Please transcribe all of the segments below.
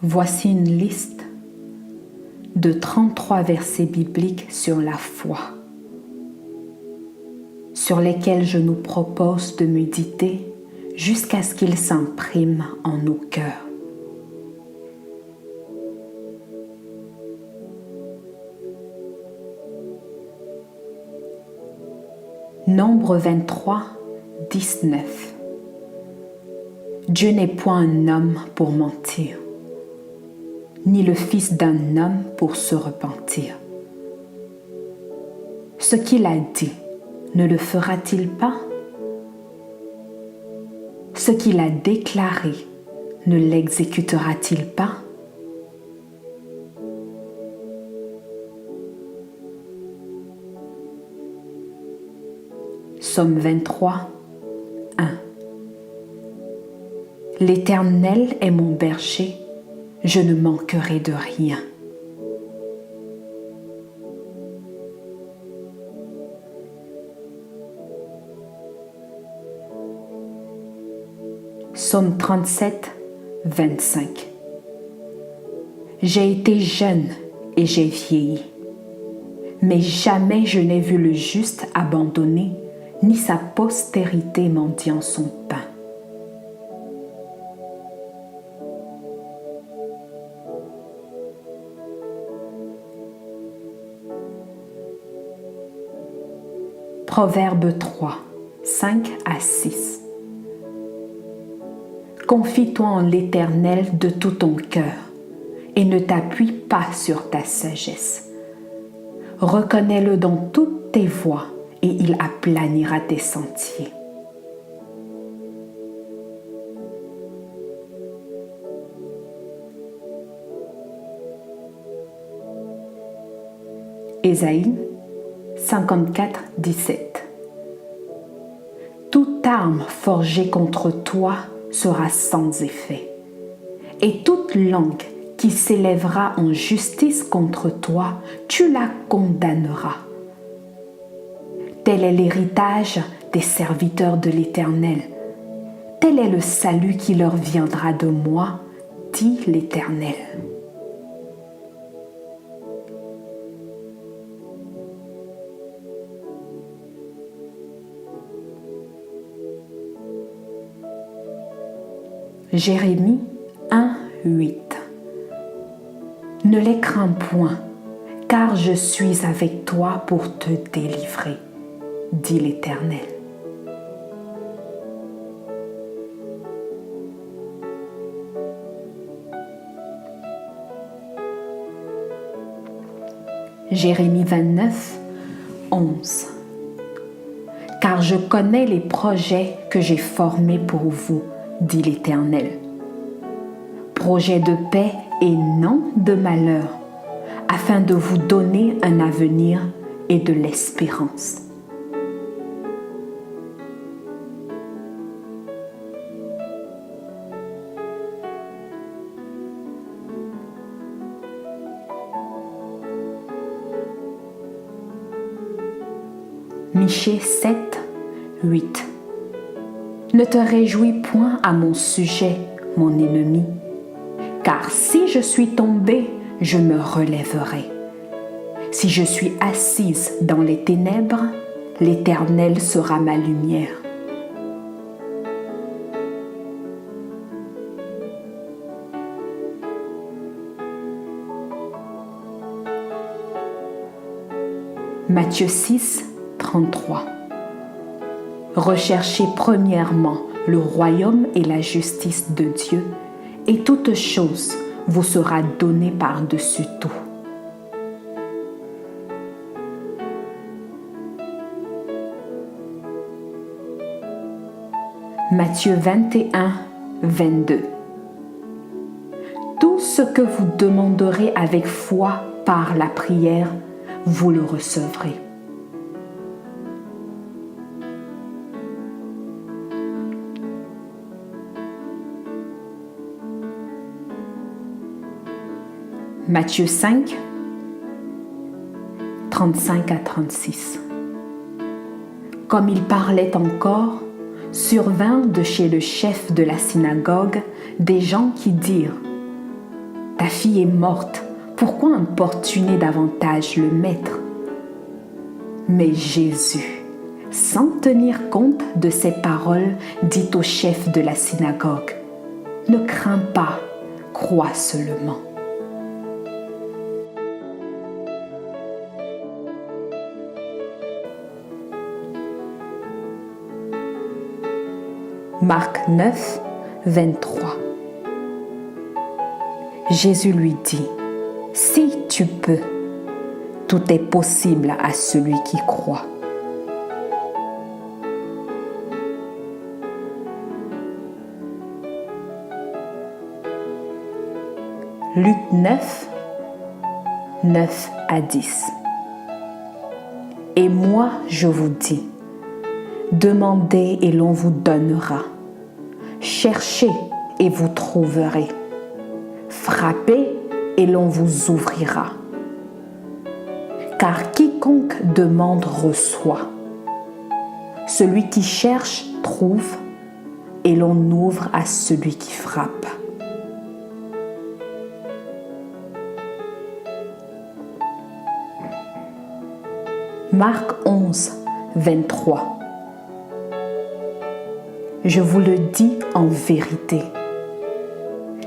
Voici une liste de 33 versets bibliques sur la foi, sur lesquels je nous propose de méditer jusqu'à ce qu'ils s'impriment en nos cœurs. Nombre 23, 19. Dieu n'est point un homme pour mentir, ni le fils d'un homme pour se repentir. Ce qu'il a dit, ne le fera-t-il pas? Ce qu'il a déclaré, ne l'exécutera-t-il pas? Psaume 23, 1. L'Éternel est mon berger, je ne manquerai de rien. Psaume 37, 25. J'ai été jeune et j'ai vieilli, mais jamais je n'ai vu le juste abandonné, ni sa postérité mendiant son pain. Proverbe 3, 5 à 6. Confie-toi en l'Éternel de tout ton cœur et ne t'appuie pas sur ta sagesse. Reconnais-le dans toutes tes voies et il aplanira tes sentiers. Ésaïe 54, 17. Toute arme forgée contre toi sera sans effet, et toute langue qui s'élèvera en justice contre toi, tu la condamneras. Tel est l'héritage des serviteurs de l'Éternel. Tel est le salut qui leur viendra de moi, dit l'Éternel. Jérémie 1, 8. Ne les crains point, car je suis avec toi pour te délivrer, dit l'Éternel. Jérémie 29, 11. Car je connais les projets que j'ai formés pour vous, dit l'Éternel. Projet de paix et non de malheur, afin de vous donner un avenir et de l'espérance. Michée 7, 8. Ne te réjouis point à mon sujet, mon ennemi, car si je suis tombée, je me relèverai. Si je suis assise dans les ténèbres, l'Éternel sera ma lumière. Matthieu 6, 33. Recherchez premièrement le royaume et la justice de Dieu, et toute chose vous sera donnée par-dessus tout. Matthieu 21, 22. Tout ce que vous demanderez avec foi par la prière, vous le recevrez. Matthieu 5, 35 à 36. Comme il parlait encore, survinrent de chez le chef de la synagogue des gens qui dirent : ta fille est morte, pourquoi importuner davantage le maître? Mais Jésus, sans tenir compte de ces paroles, dit au chef de la synagogue, « Ne crains pas, crois seulement. » Marc 9, 23. Jésus lui dit, « Si tu peux, tout est possible à celui qui croit. » Luc 9, 9 à 10. Et moi, je vous dis, demandez et l'on vous donnera. Cherchez et vous trouverez. Frappez et l'on vous ouvrira. Car quiconque demande reçoit. Celui qui cherche trouve et l'on ouvre à celui qui frappe. Marc 11, 23. Je vous le dis en vérité.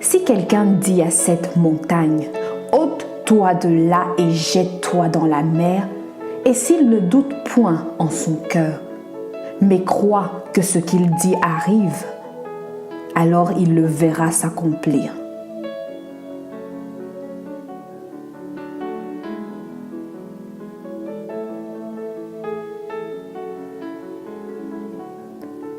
Si quelqu'un dit à cette montagne, ôte-toi de là et jette-toi dans la mer, et s'il ne doute point en son cœur, mais croit que ce qu'il dit arrive, alors il le verra s'accomplir.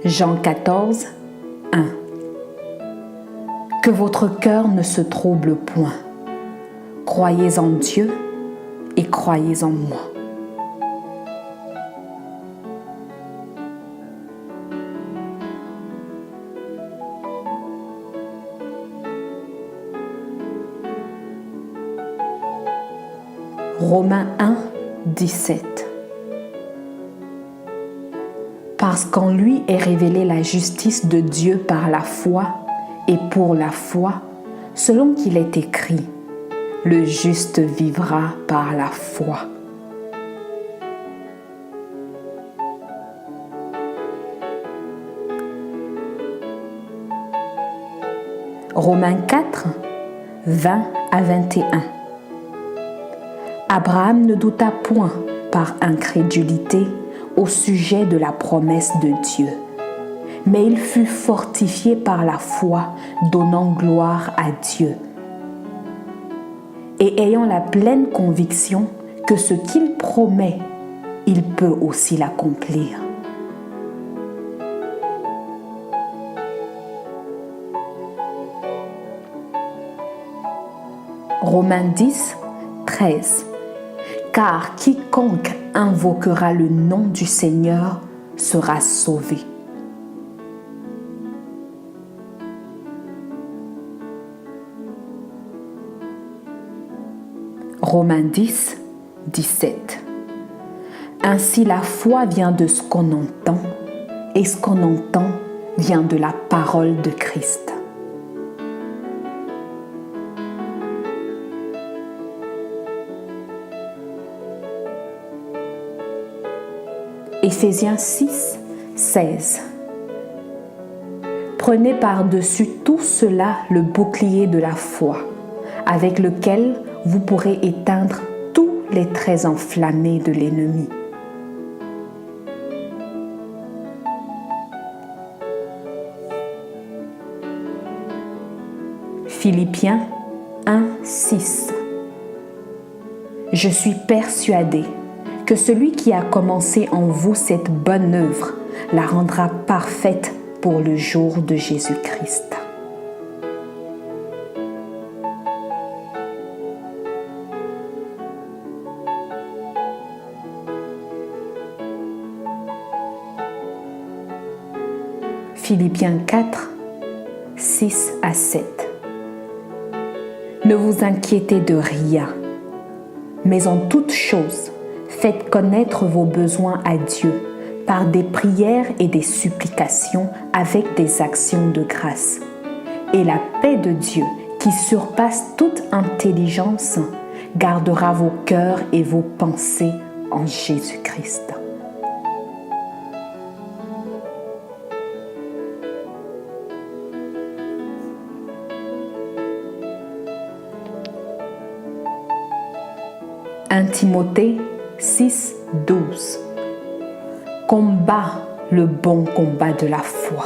Jean 14, 1. Que votre cœur ne se trouble point. Croyez en Dieu et croyez en moi. Romains 1, 17. Parce qu'en lui est révélée la justice de Dieu par la foi et pour la foi, selon qu'il est écrit, le juste vivra par la foi. Romains 4, 20 à 21. Abraham ne douta point par incrédulité au sujet de la promesse de Dieu, mais il fut fortifié par la foi, donnant gloire à Dieu, et ayant la pleine conviction que ce qu'il promet, il peut aussi l'accomplir. Romains 10, 13. Car quiconque invoquera le nom du Seigneur sera sauvé. Romains 10, 17. Ainsi la foi vient de ce qu'on entend, et ce qu'on entend vient de la parole de Christ. Éphésiens 6, 16. Prenez par-dessus tout cela le bouclier de la foi, avec lequel vous pourrez éteindre tous les traits enflammés de l'ennemi. Philippiens 1, 6. Je suis persuadé que celui qui a commencé en vous cette bonne œuvre la rendra parfaite pour le jour de Jésus-Christ. Philippiens 4, 6 à 7. Ne vous inquiétez de rien, mais en toute chose, faites connaître vos besoins à Dieu par des prières et des supplications avec des actions de grâce. Et la paix de Dieu, qui surpasse toute intelligence, gardera vos cœurs et vos pensées en Jésus-Christ. Timothée 6, 12. Combat le bon combat de la foi.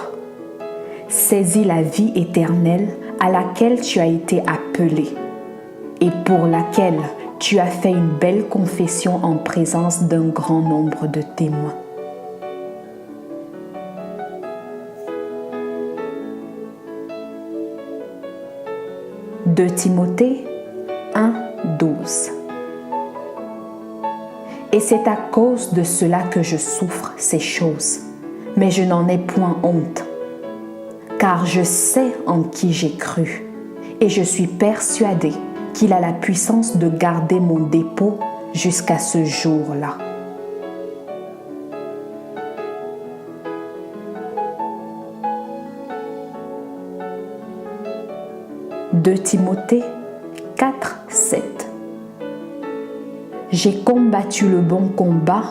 Saisis la vie éternelle à laquelle tu as été appelé et pour laquelle tu as fait une belle confession en présence d'un grand nombre de témoins. De Timothée 1, 12. Et c'est à cause de cela que je souffre ces choses, mais je n'en ai point honte, car je sais en qui j'ai cru, et je suis persuadé qu'il a la puissance de garder mon dépôt jusqu'à ce jour-là. De Timothée 4, 7. J'ai combattu le bon combat,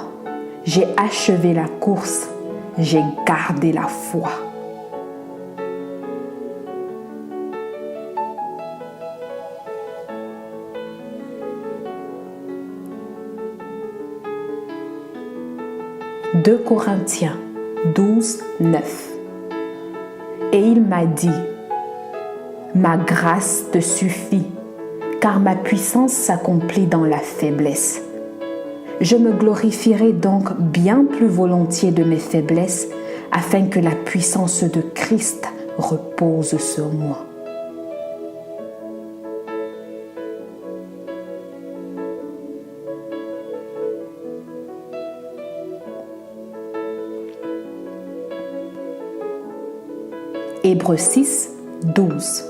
j'ai achevé la course, j'ai gardé la foi. De Corinthiens 12, 9. Et il m'a dit, ma grâce te suffit, car ma puissance s'accomplit dans la faiblesse. Je me glorifierai donc bien plus volontiers de mes faiblesses, afin que la puissance de Christ repose sur moi. Hébreux 6, 12.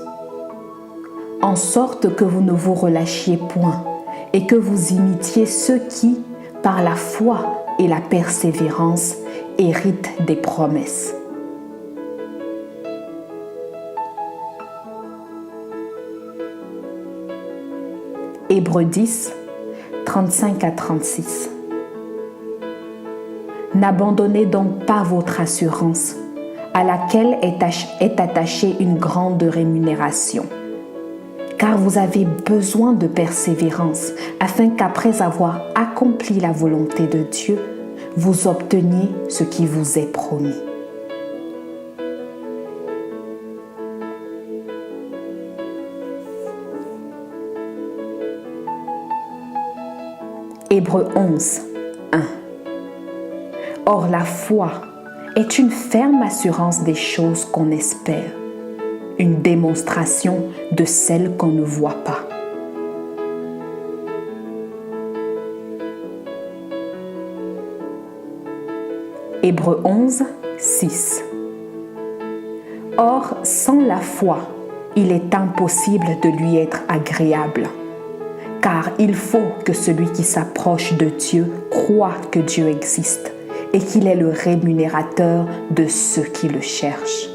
En sorte que vous ne vous relâchiez point et que vous imitiez ceux qui, par la foi et la persévérance, héritent des promesses. Hébreux 10, 35 à 36. N'abandonnez donc pas votre assurance, à laquelle est attachée une grande rémunération. Car vous avez besoin de persévérance, afin qu'après avoir accompli la volonté de Dieu, vous obteniez ce qui vous est promis. Hébreux 11, 1. Or la foi est une ferme assurance des choses qu'on espère, une démonstration de celles qu'on ne voit pas. Hébreux 11, 6. Or, sans la foi, il est impossible de lui être agréable, car il faut que celui qui s'approche de Dieu croie que Dieu existe et qu'il est le rémunérateur de ceux qui le cherchent.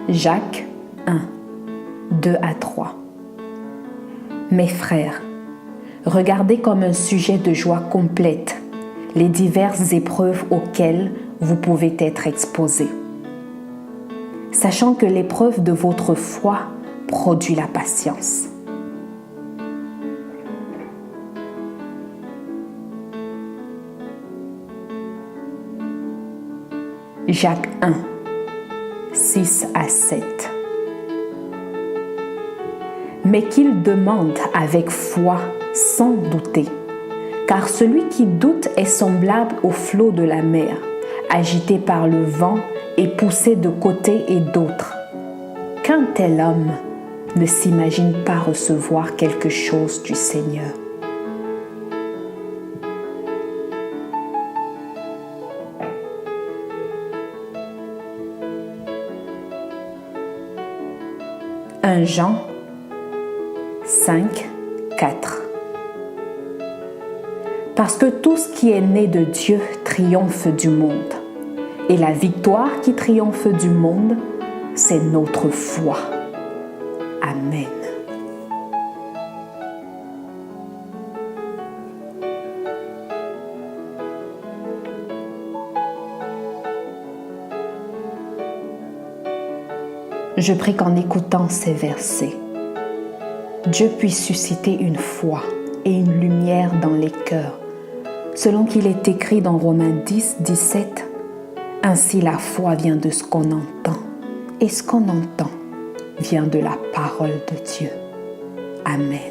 Jacques 1, 2 à 3. Mes frères, regardez comme un sujet de joie complète les diverses épreuves auxquelles vous pouvez être exposés, sachant que l'épreuve de votre foi produit la patience. Jacques 1, 6 à 7. Mais qu'il demande avec foi sans douter, car celui qui doute est semblable au flot de la mer, agité par le vent et poussé de côté et d'autre. Qu'un tel homme ne s'imagine pas recevoir quelque chose du Seigneur. Jean 5, 4. Parce que tout ce qui est né de Dieu triomphe du monde. Et la victoire qui triomphe du monde, c'est notre foi. Amen. Je prie qu'en écoutant ces versets, Dieu puisse susciter une foi et une lumière dans les cœurs, selon qu'il est écrit dans Romains 10, 17. Ainsi la foi vient de ce qu'on entend, et ce qu'on entend vient de la parole de Dieu. Amen.